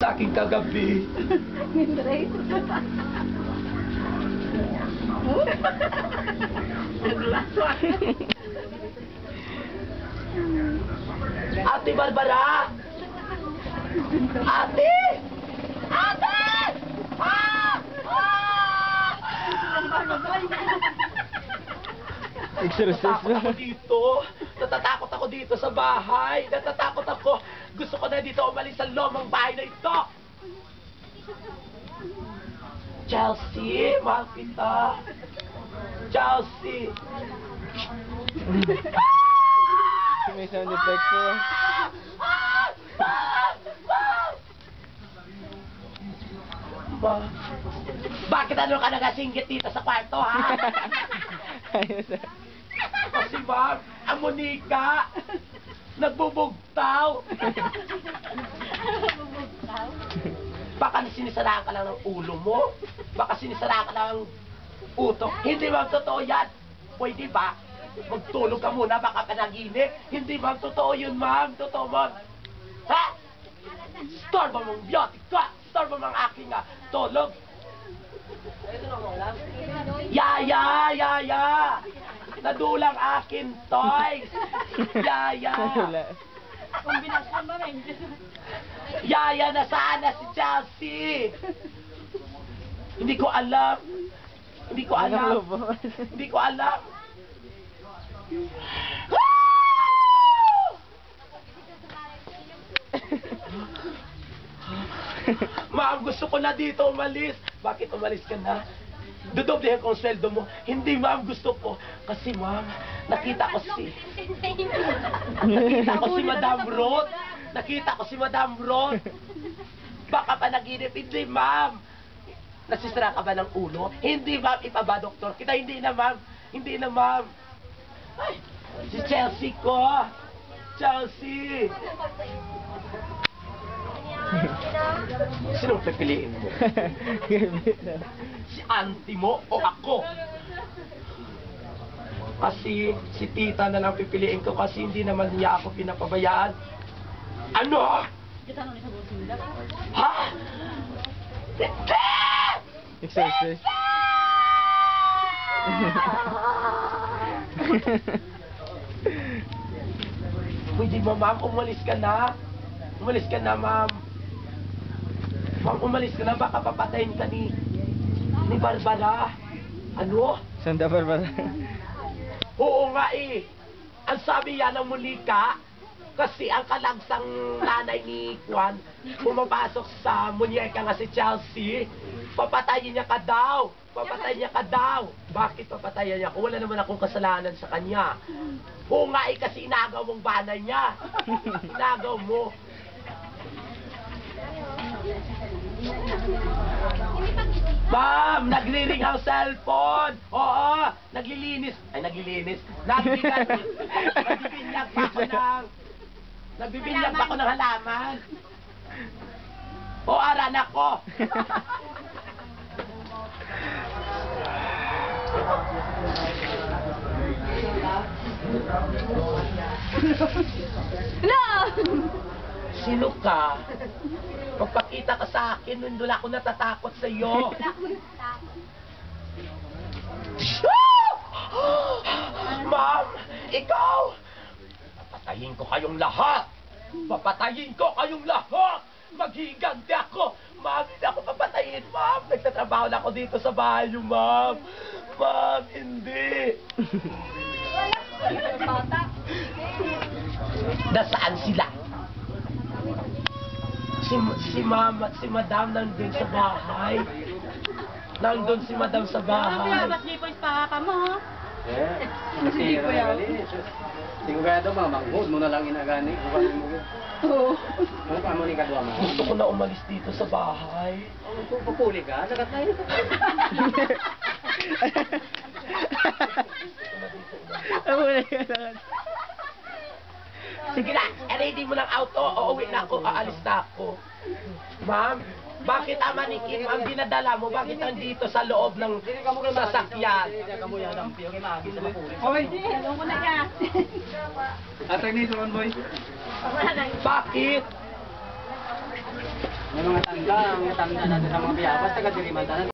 sa akin kagabi. Ate Barbara! Ate! Ate! Ah! Ah! Natatakot ako dito. Natatakot ako dito sa bahay. Natatakot ako. Gusto ko na dito umalis sa lomang bahay na ito. Chelsea, mahal kita. Chelsea. May sound effects po. Bakit ano ka nagasinggit dito sa kwarto, ha? Kasi ma'am, ang Monica, nagbubugtaw. Baka sinisiraan ka lang ng ulo mo. Baka sinisiraan ka lang ng utok. Hindi ma'am, totoo yan. Pwede ba? Magtulog ka muna, baka panaginip. Hindi ma'am, totoo yun ma'am. Totoo ma'am. Ha? Store ba mong biotic ka? Store ba mong aking tulog? Yaya! Nadulang akin toys! Yaya! Kombinasyon ba rin? Yaya, nasaan na si Chelsea? Hindi ko alam. Hindi ko alam. Hindi ko alam. Ma'am, gusto ko na dito umalis. Bakit umalis ka na? Dodoblehin ko ang sweldo mo. Hindi, ma'am, gusto ko. Kasi, ma'am, nakita ko si Madam Roth. Nakita ko si Madam Roth. Baka panaginip. Hindi, ma'am. Nasisira ka ba ng ulo? Hindi, ma'am. Ipaba, doktor kita. Hindi na, ma'am. Hindi na, ma'am. Ay, si Chelsea ko. Chelsea. Sinong pipiliin mo? Si auntie mo o ako? Kasi si tita na lang pipiliin ko kasi hindi naman niya ako pinapabayaan. Ano? Ha? Hindi! Exercise. Pwede ba, ma'am? Umalis ka na. Umalis ka na, ma'am. Ma'am, umalis ka na. Baka papatayin ka ni Barbara. Ano? Sanda Barbara. Oo nga eh. Ang sabi yan ng Monica, kasi ang kalagsang nanay ni Juan, pumapasok sa munyeka nga si Chelsea, papatayin niya ka daw. Papatayin niya ka daw. Bakit papatayin niya? Kung wala naman akong kasalanan sa kanya. Oo nga eh, kasi inagaw mong banay niya. Inagaw mo. Ma'am, nagri-ring ang cellphone. Oo, naglilinis. Ay, naglilinis. Nagbibinyag pa ako ng halaman. O, aran ako. No! Sino ka? Pagpakita ka sa akin, hindi ako natatakot sa iyo. Ma'am, ikaw! Papatayin ko kayong lahat! Papatayin ko kayong lahat! Maghiganti ako! Ma'am, hindi ako papatayin, ma'am! Nagtatrabaho na ako dito sa bahay niyo, ma'am! Ma'am, hindi! Nasaan sila? Si madam nandun sa bahay. Nandun si madam sa bahay. Mas di po ispaka mo. Sige ko yan. Sigurado ma, manghod mo na lang inagani. Oo. Ano pa mo ni kadwa ma? Gusto ko na umalis dito sa bahay. Kung pupuli ka, sagat tayo. Sige na, ready mo ng auto, uuwi na ako, aalis na ako. Ma'am, bakit ang manikim ang dinadala mo? Bakit nandito sa loob ng sasakyan? Hoy! Alam mo na yan. Atay ni Ron Boy. Bakit? May mga tanda, ang tanda natin sa mga biyabas, taga-diriman